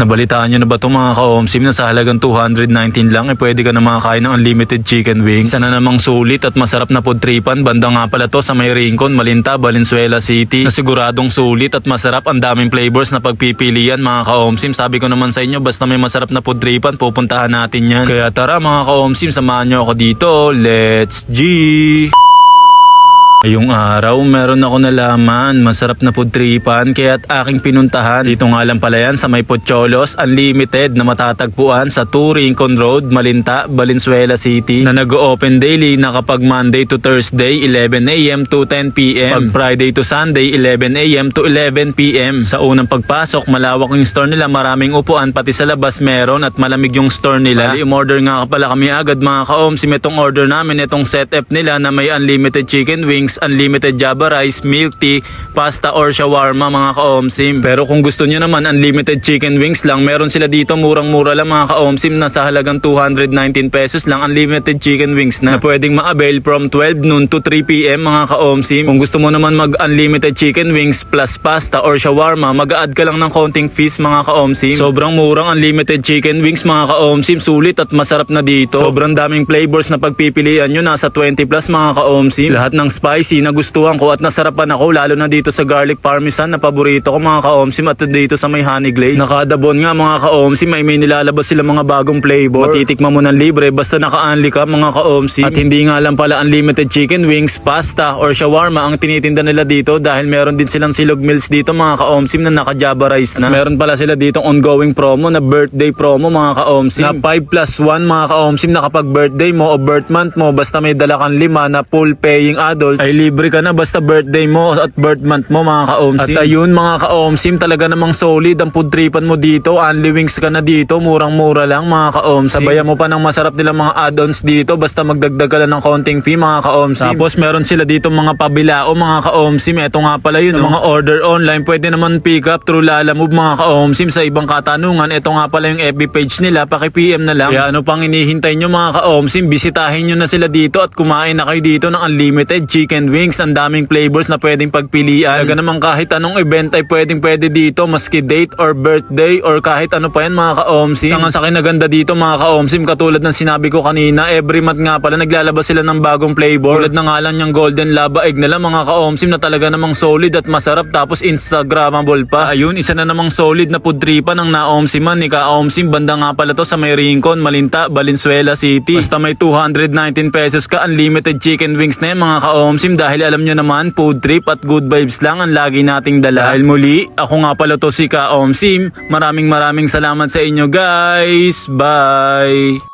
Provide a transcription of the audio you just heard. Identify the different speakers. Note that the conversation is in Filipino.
Speaker 1: Nabalitaan nyo na ba itong mga ka-OMSIM na sa halagang 219 lang pwede ka na makakain ng unlimited chicken wings? Isa na namang sulit at masarap na food tripan. Banda nga pala to sa may Rincon, Malinta, Valenzuela City. Na siguradong sulit at masarap, ang daming flavors na pagpipilian mga ka-OMSIM. Sabi ko naman sa inyo, basta may masarap na food tripan, pupuntahan natin yan. Kaya tara mga ka-OMSIM, samahan nyo ako dito. Let's G! Ngayong araw, meron ako nalaman, masarap na food tripan kaya't aking pinuntahan. Dito nga lang pala yan sa may Pocholos Unlimited na matatagpuan sa 2 Rincon Road, Malinta, Valenzuela City na nag-open daily na kapag Monday to Thursday 11 AM to 10 PM, pag Friday to Sunday 11 AM to 11 PM. Sa unang pagpasok, malawak yung store nila, maraming upuan, pati sa labas meron at malamig yung store nila. Umorder nga pala kami agad mga ka-OMSIM. Itong order namin, itong setup nila na may unlimited chicken wings, unlimited java rice, milk tea, pasta or shawarma mga ka-OMSIM. Pero kung gusto nyo naman unlimited chicken wings lang, meron sila dito murang-mura lang mga ka-OMSIM na sa halagang 219 pesos lang unlimited chicken wings na pwedeng ma-avail from 12 noon to 3 PM mga ka-OMSIM. Kung gusto mo naman mag-unlimited chicken wings plus pasta or shawarma, mag-add ka lang ng konting fees mga ka-OMSIM. Sobrang murang unlimited chicken wings mga ka-OMSIM, sulit at masarap na dito. Sobrang daming flavors na pagpipilian nyo, nasa 20 plus mga ka-OMSIM. Lahat ng spicy na gustuhan ko at nasarapan ako, lalo na dito sa garlic parmesan na paborito ko mga ka-OMSIM, at dito sa may honey glaze. Nakadabon nga mga ka-OMSIM, may nilalabas sila mga bagong flavor. Matitikman mo ng libre basta naka-unli ka mga ka-OMSIM. At hindi nga lang pala unlimited chicken wings, pasta or shawarma ang tinitinda nila dito, dahil meron din silang silog meals dito mga ka-OMSIM na naka-java rice na. At meron pala sila dito ongoing promo na birthday promo mga ka-OMSIM na 5+1 mga ka-OMSIM, na kapag birthday mo o birth month mo, basta may dala kang 5 na full paying adults, ay libre ka na basta birthday mo at birth month mo mga ka-OMSIM. At ayun mga ka-OMSIM, talaga namang solid ang food tripan mo dito. Only wings ka na dito, murang-mura lang mga ka-OMSIM. Sabayan mo pa ng masarap nilang mga add-ons dito, basta magdagdag ka lang ng konting fee mga ka-OMSIM. Tapos meron sila dito mga pabilao mga ka-OMSIM. Ito nga pala yun, mga order online, pwede naman pick up through Lalamove mga ka-OMSIM. Sa ibang katanungan, ito nga pala yung FB page nila, paki-PM na lang. Kaya ano pang hinihintay nyo mga ka-OMSIM, bisitahin nyo na sila dito at kumain na kayo dito ng unlimited chicken wings. Ang daming flavors na pwedeng pagpilian. Talaga naman kahit anong event ay pwede dito, maski date or birthday or kahit ano pa yan mga ka-OMSIM. Ang sa kinaganda dito mga ka-OMSIM, katulad ng sinabi ko kanina, every month nga pala naglalabas sila ng bagong flavor. Tulad na nga lang yung golden lava egg nila mga ka-OMSIM na talaga namang solid at masarap, tapos instagramable pa. Ayun, isa na namang solid na food tripan ng na-OMSIM-an ni ka-OMSIM. Banda nga pala to sa may Rincon, Malinta, Valenzuela City. Basta may 219 pesos ka, unlimited chicken wings na yan mga ka-OMSIM, dahil alam nyo naman, food trip at good vibes lang ang lagi nating dala. Dahil muli, ako nga pala to si ka-OMSIM. Maraming salamat sa inyo guys. Bye!